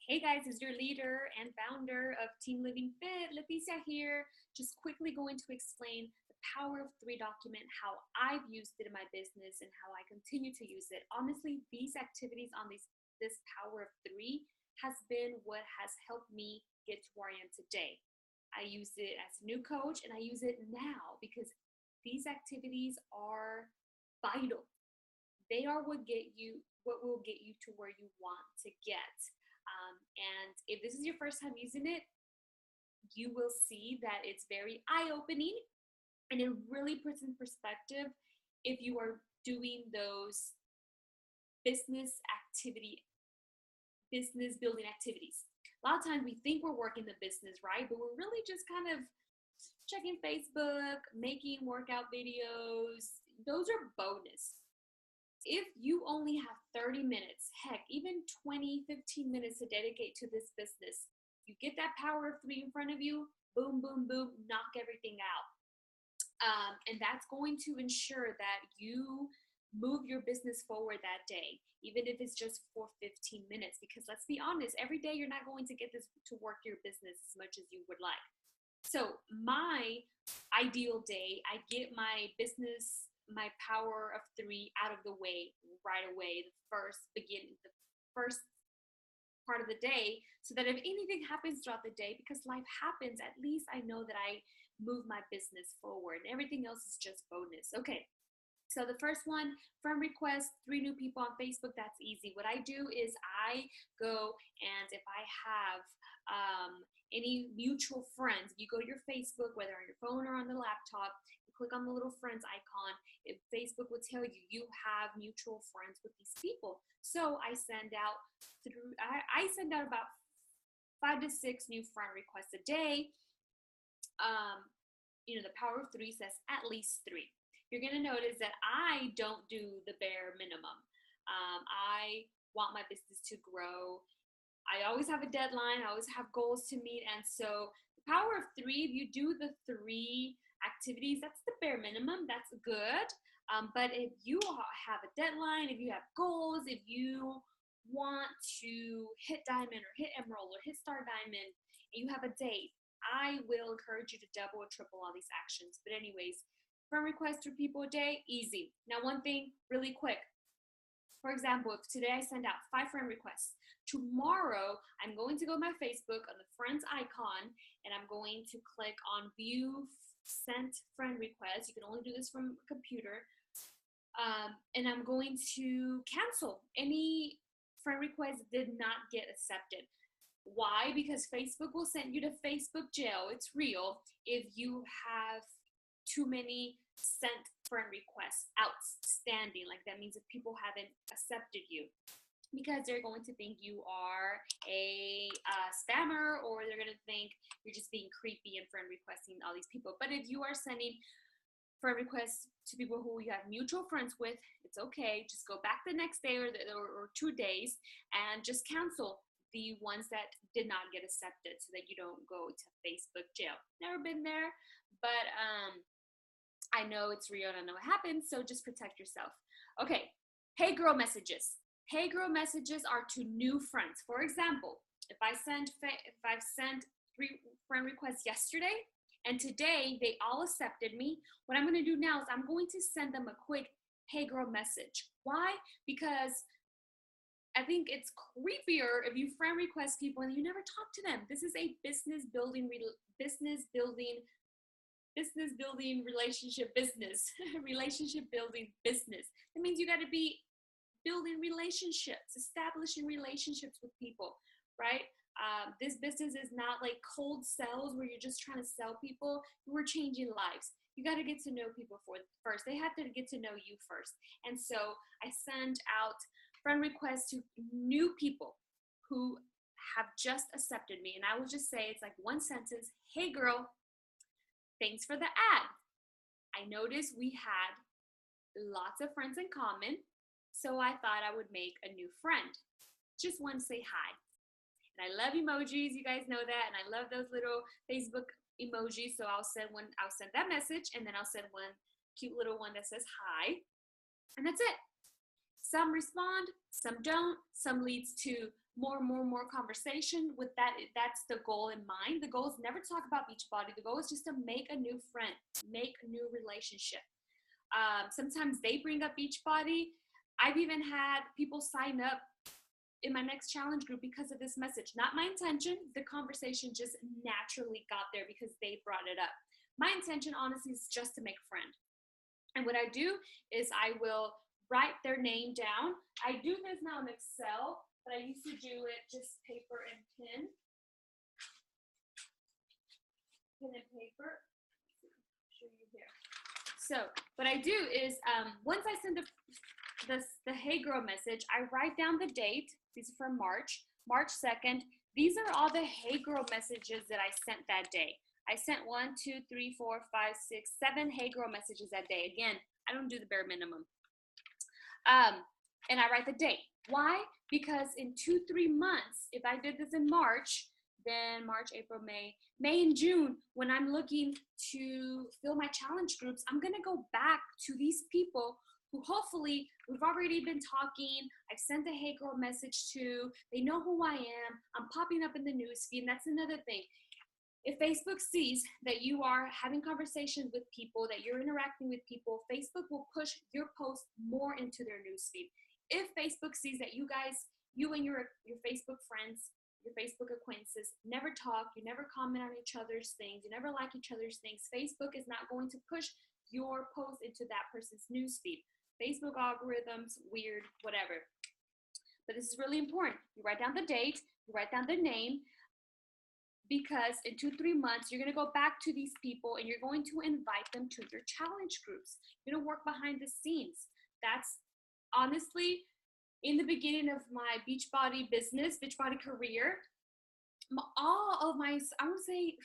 Hey guys, it's your leader and founder of Team Living Fit, Leticia here. Just quickly going to explain the Power of Three document, how I've used it in my business and how I continue to use it. Honestly, these activities on this Power of Three has been what has helped me get to where I am today. I use it as a new coach and I use it now because these activities are vital. They are what will get you to where you want to get. And if this is your first time using it, you will see that it's very eye-opening and it really puts in perspective if you are doing those business activity, business building activities. A lot of times we think we're working the business, right? But we're really just kind of checking Facebook, making workout videos. Those are bonus. If you only have 30 minutes, heck, even 20, 15 minutes to dedicate to this business, you get that Power of Three in front of you, boom, boom, boom, knock everything out. And that's going to ensure that you move your business forward that day, even if it's just for 15 minutes. Because let's be honest, every day you're not going to get this to work your business as much as you would like. So, my ideal day, I get my Power of Three out of the way right away, the first part of the day, so that if anything happens throughout the day, because life happens, at least I know that I move my business forward. Everything else is just bonus. Okay. So the first one, friend request, 3 new people on Facebook. That's easy. What I do is I go, and if I have any mutual friends, you go to your Facebook, whether on your phone or on the laptop, you click on the little friends icon. If Facebook will tell you you have mutual friends with these people. So I send out about 5 to 6 new friend requests a day. Um, the Power of Three says at least 3. You're going to notice that I don't do the bare minimum. I want my business to grow. I always have a deadline. I always have goals to meet. And so the Power of Three, if you do the 3 activities, that's the bare minimum. That's good. But if you have a deadline, if you have goals, if you want to hit diamond or hit emerald or hit star diamond, and you have a date, I will encourage you to double or triple all these actions. But anyways, friend requests 3 people a day, easy. Now, one thing really quick. For example, if today I send out 5 friend requests, tomorrow I'm going to go to my Facebook on the friends icon and I'm going to click on view sent friend requests. You can only do this from a computer. And I'm going to cancel any friend request that did not get accepted. Why? Because Facebook will send you to Facebook jail. It's real if you have too many sent friend requests outstanding. Like that means if people haven't accepted you, because they're going to think you are a spammer, or they're going to think you're just being creepy and friend requesting all these people. But if you are sending friend requests to people who you have mutual friends with, it's okay. Just go back the next day or 2 days and just cancel the ones that did not get accepted so that you don't go to Facebook jail. Never been there, but I know it's real and I know what happens, so just protect yourself. Okay, hey girl messages. Hey girl messages are to new friends. For example, if I've sent 3 friend requests yesterday and today they all accepted me, what I'm going to do now is I'm going to send them a quick hey girl message. Why? Because I think it's creepier if you friend request people and you never talk to them. This is a business building relationship business. Relationship building business. That means you got to be building relationships, establishing relationships with people, right? This business is not like cold sales where you're just trying to sell people. We're changing lives. You got to get to know people first. They have to get to know you first. And so I send out friend requests to new people who have just accepted me. And I will just say, it's like one sentence, hey girl, thanks for the ad. I noticed we had lots of friends in common, so I thought I would make a new friend. Just want to say hi. And I love emojis, you guys know that, and I love those little Facebook emojis, so I'll send that message, and then I'll send one cute little one that says hi, and that's it. Some respond, some don't, some leads to more conversation with that. That's the goal in mind. The goal is never to talk about Beachbody. The goal is just to make a new friend, make a new relationship. Sometimes they bring up Beachbody. I've even had people sign up in my next challenge group because of this message. Not my intention. The conversation just naturally got there because they brought it up. My intention, honestly, is just to make a friend. And what I do is I will write their name down. I do this now in Excel, but I used to do it just paper and pen. Pen and paper. I'll show you here. So what I do is once I send the Hey Girl message, I write down the date. These are from March 2nd. These are all the Hey Girl messages that I sent that day. I sent 1, 2, 3, 4, 5, 6, 7 Hey Girl messages that day. Again, I don't do the bare minimum. And I write the date. Why? Because in 2-3 months, if I did this in March, then March, April, May and June, when I'm looking to fill my challenge groups, I'm gonna go back to these people who hopefully we've already been talking. I've sent a Hey Girl message to. They know who I am. I'm popping up in the newsfeed. And that's another thing. If Facebook sees that you are having conversations with people, that you're interacting with people, Facebook will push your post more into their newsfeed. If Facebook sees that you and your Facebook friends, your Facebook acquaintances never talk, you never comment on each other's things, you never like each other's things, Facebook is not going to push your post into that person's newsfeed. Facebook algorithms, weird, whatever. But this is really important. You write down the date, you write down the name, because in 2-3 months, you're going to go back to these people and you're going to invite them to your challenge groups. You're going to work behind the scenes. That's honestly, in the beginning of my Beachbody business, Beachbody career, I would say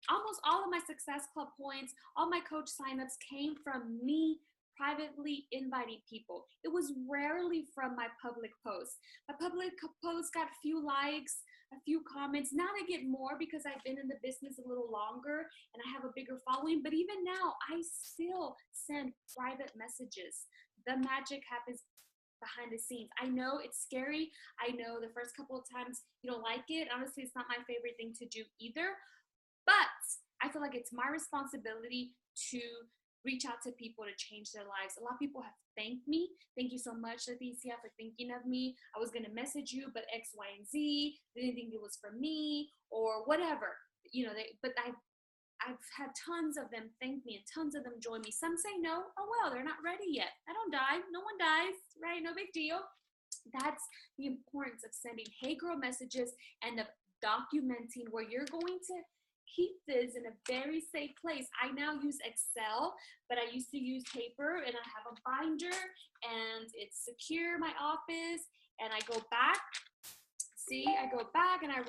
almost all of my Success Club points, all my coach signups came from me privately inviting people. It was rarely from my public posts. My public posts got a few likes, a few comments. Now I get more because I've been in the business a little longer and I have a bigger following. But even now, I still send private messages. The magic happens behind the scenes. I know it's scary. I know the first couple of times you don't like it. Honestly, it's not my favorite thing to do either. But I feel like it's my responsibility to reach out to people to change their lives. A lot of people have thanked me. Thank you so much, Leticia, for thinking of me. I was going to message you, but X, Y, and Z didn't think it was for me or whatever. But I've had tons of them thank me and tons of them join me. Some say no. Oh, well, they're not ready yet. I don't die. No one dies, right? No big deal. That's the importance of sending Hey Girl messages and of documenting where you're going to keep this in a very safe place. I now use Excel, but I used to use paper, and I have a binder and it's secure, my office, and I go back. See, I go back and I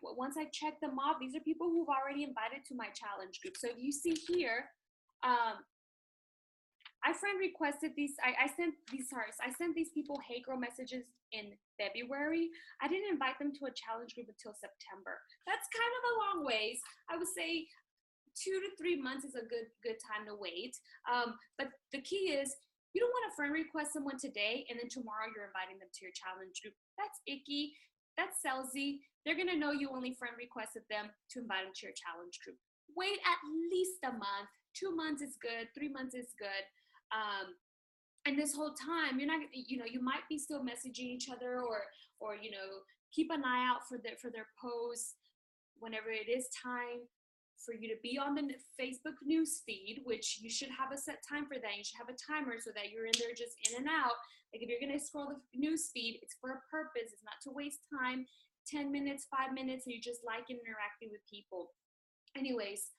once I check them off, these are people who've already invited to my challenge group. So if you see here, I friend requested these. I sent these people Hey Girl messages in February. I didn't invite them to a challenge group until September. That's kind of a long ways. I would say 2 to 3 months is a good time to wait. But the key is you don't want to friend request someone today and then tomorrow you're inviting them to your challenge group. That's icky. That's salesy. They're gonna know you only friend requested them to invite them to your challenge group. Wait at least a month. 2 months is good. 3 months is good. And this whole time, you're not, you might be still messaging each other or keep an eye out for their posts whenever it is time for you to be on the Facebook news feed, which you should have a set time for that. You should have a timer so that you're in there just in and out. Like if you're going to scroll the news feed, it's for a purpose. It's not to waste time, 10 minutes, 5 minutes, and you just like interacting with people. Anyways,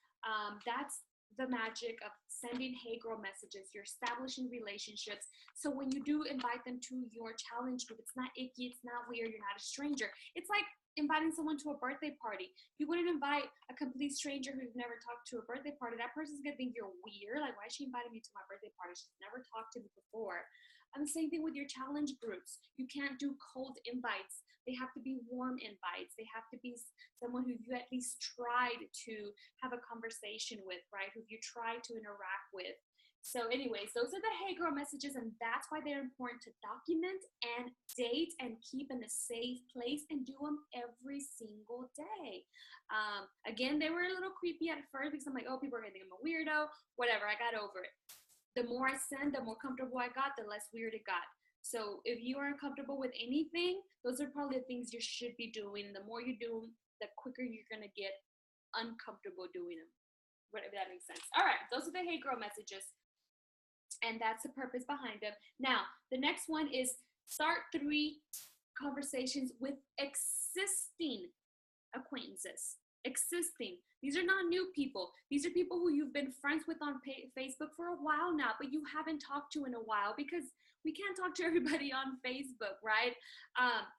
that's the magic of sending Hey Girl messages. You're establishing relationships. So when you do invite them to your challenge group, it's not icky, it's not weird, you're not a stranger. It's like inviting someone to a birthday party. You wouldn't invite a complete stranger who's never talked to a birthday party. That person's gonna think you're weird. Like, why is she inviting me to my birthday party? She's never talked to me before. And the same thing with your challenge groups. You can't do cold invites. They have to be warm invites. They have to be someone who you at least tried to have a conversation with, right? Who you tried to interact with. So anyways, those are the hey girl messages, and that's why they're important to document and date and keep in a safe place and do them every single day. Again, they were a little creepy at first because I'm like, oh, people are gonna think I'm a weirdo. Whatever, I got over it. The more I send, the more comfortable I got, the less weird it got. So if you are uncomfortable with anything, those are probably the things you should be doing. The more you do them, the quicker you're gonna get uncomfortable doing them. Whatever that makes sense. All right, those are the hey girl messages, and that's the purpose behind them. Now, the next one is start 3 conversations with existing acquaintances. Existing. These are not new people. These are people who you've been friends with on Facebook for a while now, but you haven't talked to in a while because we can't talk to everybody on Facebook, right?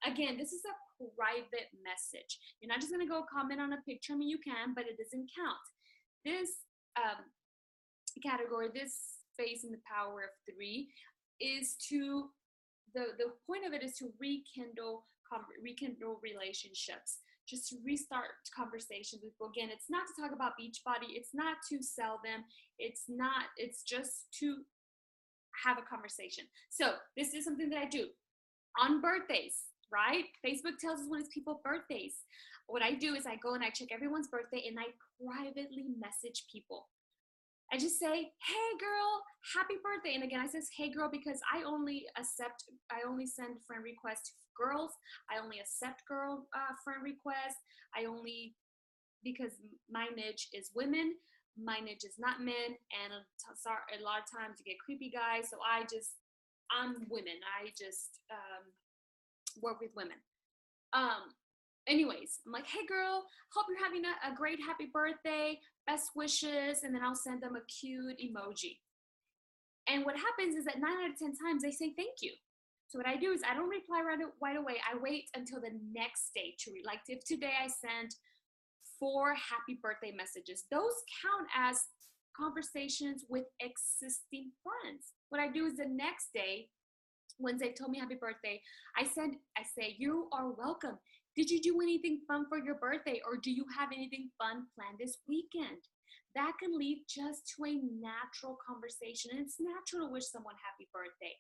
Again, this is a private message. You're not just going to go comment on a picture. I mean, you can, but it doesn't count. This category, this space in the power of 3 is to the point of it is to rekindle relationships, just to restart conversations with people. Again, it's not to talk about Beachbody, it's not to sell them, it's just to have a conversation. So this is something that I do on birthdays, right? Facebook tells us when it's people's birthdays. What I do is I go and I check everyone's birthday and I privately message people. I just say, hey girl, happy birthday. And again, I says, hey girl, because I only send friend requests to girls. I only accept girl friend requests. Because my niche is women. My niche is not men. And a lot of times you get creepy guys. So I'm women. I just work with women. Anyways, I'm like, hey girl, hope you're having a great happy birthday, best wishes, and then I'll send them a cute emoji. And what happens is that 9 out of 10 times they say thank you. So what I do is I don't reply right away. I wait until the next day to read. Like if today I sent 4 happy birthday messages, those count as conversations with existing friends. What I do is the next day, once they've told me happy birthday, I say, you are welcome. Did you do anything fun for your birthday, or do you have anything fun planned this weekend? That can lead just to a natural conversation. And it's natural to wish someone happy birthday.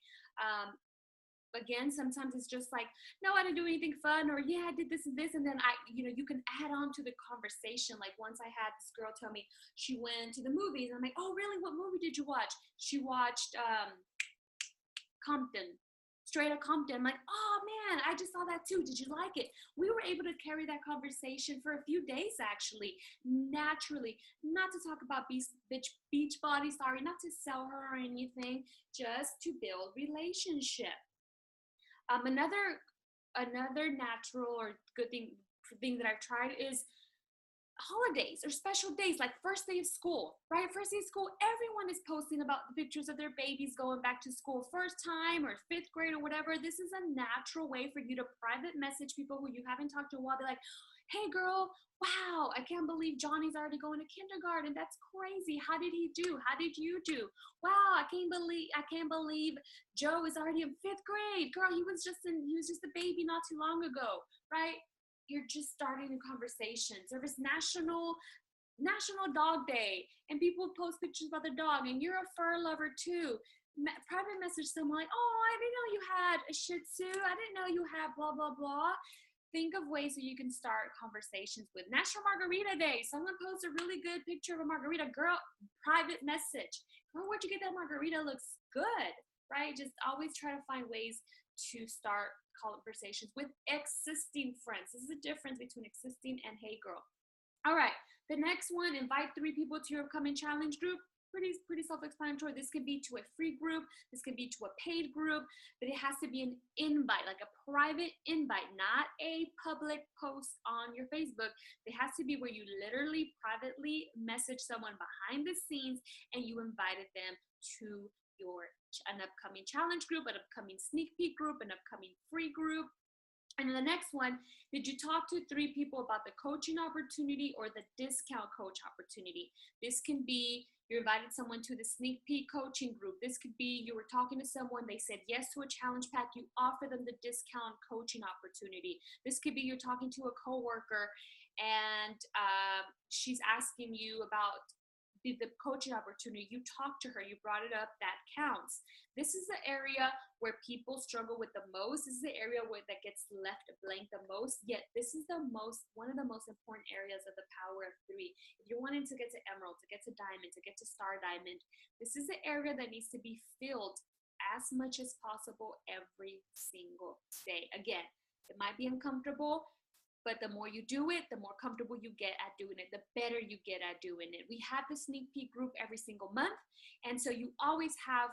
Again, sometimes it's just like, no, I didn't do anything fun, or yeah, I did this and this. And then you can add on to the conversation. Like once I had this girl tell me she went to the movies. And I'm like, oh, really? What movie did you watch? She watched Compton. Straight Outta Compton. I'm like, oh man, I just saw that too. Did you like it? We were able to carry that conversation for a few days, actually, naturally. Not to talk about Beachbody, sorry, not to sell her or anything, just to build relationship. Another natural or good thing that I've tried is holidays or special days, like first day of school, right? First day of school, everyone is posting about the pictures of their babies going back to school, first time or 5th grade or whatever. This is a natural way for you to private message people who you haven't talked to in a while. Be like, hey girl, wow, I can't believe Johnny's already going to kindergarten. That's crazy. How did he do? How did you do? Wow, I can't believe Joe is already in 5th grade. Girl, he was just a baby not too long ago, right? You're just starting a conversation. There was National Dog Day, and people post pictures about their dog, and you're a fur lover too. Private message someone like, oh, I didn't know you had a Shih Tzu. I didn't know you had blah, blah, blah. Think of ways that you can start conversations with. National Margarita Day. Someone posts a really good picture of a margarita. Girl, private message. Girl, where'd you get that margarita? Looks good, right? Just always try to find ways to start conversations with existing friends. This is the difference between existing and hey girl. All right, the next one, invite 3 people to your upcoming challenge group. Pretty self-explanatory. This could be to a free group, this could be to a paid group, but it has to be an invite, like a private invite, not a public post on your Facebook. It has to be where you literally privately message someone behind the scenes and you invited them to an upcoming challenge group, an upcoming sneak peek group, an upcoming free group. And then the next one, did you talk to 3 people about the coaching opportunity or the discount coach opportunity? This can be you invited someone to the sneak peek coaching group. This could be you were talking to someone, they said yes to a challenge pack, you offer them the discount coaching opportunity. This could be you're talking to a coworker and she's asking you about the coaching opportunity, you talked to her, you brought it up, that counts. This is the area where people struggle with the most. This is the area where that gets left blank the most. Yet this is one of the most important areas of the power of three. If you're wanting to get to emerald, to get to diamond, to get to star diamond, this is the area that needs to be filled as much as possible every single day. Again, it might be uncomfortable, but the more you do it, the more comfortable you get at doing it, the better you get at doing it. We have the sneak peek group every single month. And so you always have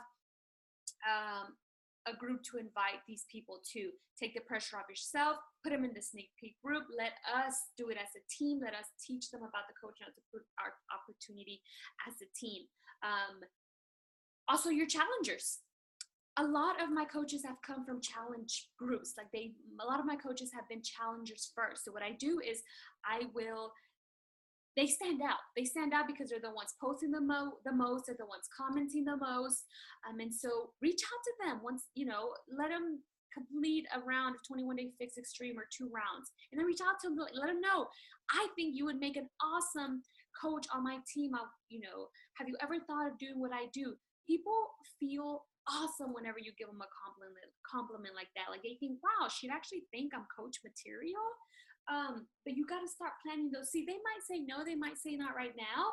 a group to invite these people to. Take the pressure off yourself, put them in the sneak peek group. Let us do it as a team. Let us teach them about the coaching opportunity as a team. Also, your challengers. A lot of my coaches have come from challenge groups. A lot of my coaches have been challengers first. So what I do is they stand out. They stand out because they're the ones posting the most, they're the ones commenting the most. And so reach out to them once, let them complete a round of 21 Day Fix Extreme or 2 rounds. And then reach out to them, let them know, I think you would make an awesome coach on my team. Have you ever thought of doing what I do? People feel awesome whenever you give them a compliment like that. Like they think, wow, she'd actually think I'm coach material. But you got to start planting those. See, they might say no, they might say not right now.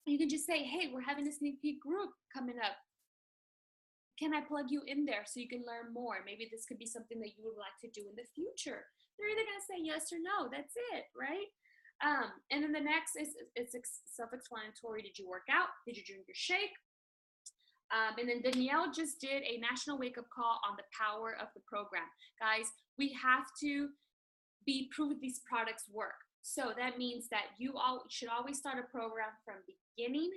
You can just say, hey, we're having a sneak peek group coming up. Can I plug you in there so you can learn more? Maybe this could be something that you would like to do in the future. They're either going to say yes or no. That's it, right? And then the next is it's self-explanatory. Did you work out? Did you drink your shake? And then Danielle just did a national wake-up call on the power of the program. Guys, we have to be proof these products work. So that means that you all should always start a program from beginning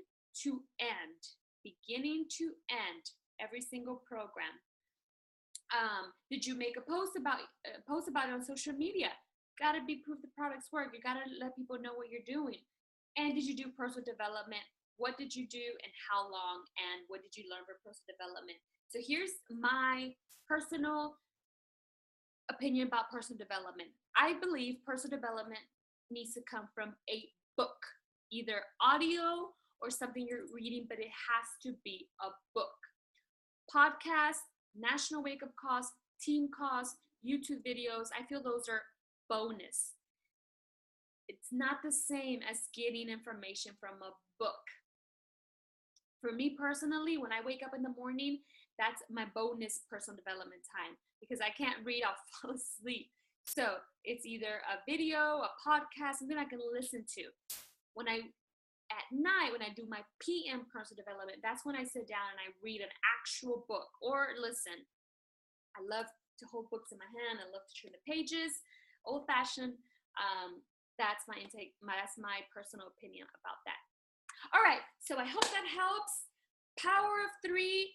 to end. Beginning to end, every single program. Did you make a post about it on social media? Got to be proof the products work. You got to let people know what you're doing. And did you do personal development? What did you do and how long, and what did you learn for personal development? So here's my personal opinion about personal development. I believe personal development needs to come from a book, either audio or something you're reading, but it has to be a book. Podcast, national wake-up calls, team calls, YouTube videos, I feel those are bonus. It's not the same as getting information from a book. For me personally, when I wake up in the morning, that's my bonus personal development time because I can't read, I'll fall asleep. So it's either a video, a podcast, something I can listen to. At night, when I do my PM personal development, that's when I sit down and I read an actual book or listen. I love to hold books in my hand. I love to turn the pages, old fashioned. That's my intake. That's my personal opinion about that. All right, so I hope that helps. Power of 3,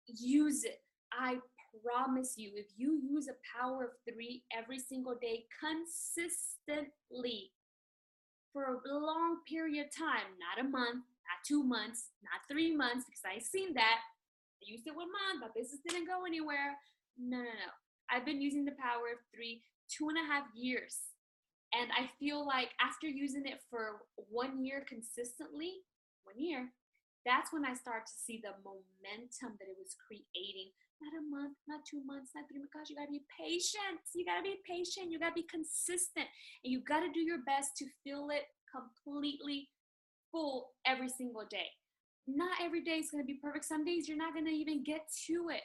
use it. I promise you, if you use a power of 3 every single day consistently for a long period of time, not a month, not 2 months, not 3 months, because I've seen that. I used it 1 month, my business didn't go anywhere. No. I've been using the power of 3 2.5 years. And I feel like after using it for 1 year consistently, 1 year, that's when I start to see the momentum that it was creating. Not a month, not 2 months, not 3 months. Gosh, you gotta be patient. You gotta be patient. You gotta be consistent. And you gotta do your best to fill it completely full every single day. Not every day is gonna be perfect. Some days you're not gonna even get to it.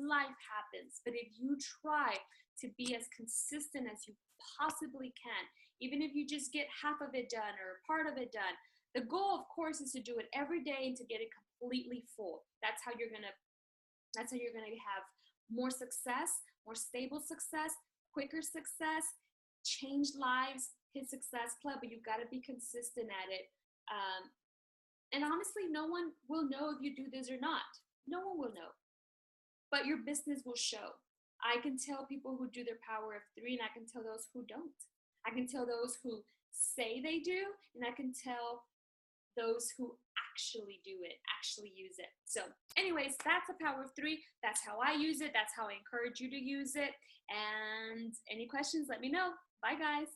Life happens. But if you try to be as consistent as you possibly can, even if you just get half of it done or part of it done, the goal, of course, is to do it every day and to get it completely full. That's how you're gonna have more success, more stable success, quicker success, change lives, hit Success Club. But you got to be consistent at it. And honestly, no one will know if you do this or not. No one will know. But your business will show. I can tell people who do their power of 3, and I can tell those who don't. I can tell those who say they do, and I can tell those who actually do it, actually use it. So anyways, that's the power of 3. That's how I use it. That's how I encourage you to use it. And any questions, let me know. Bye, guys.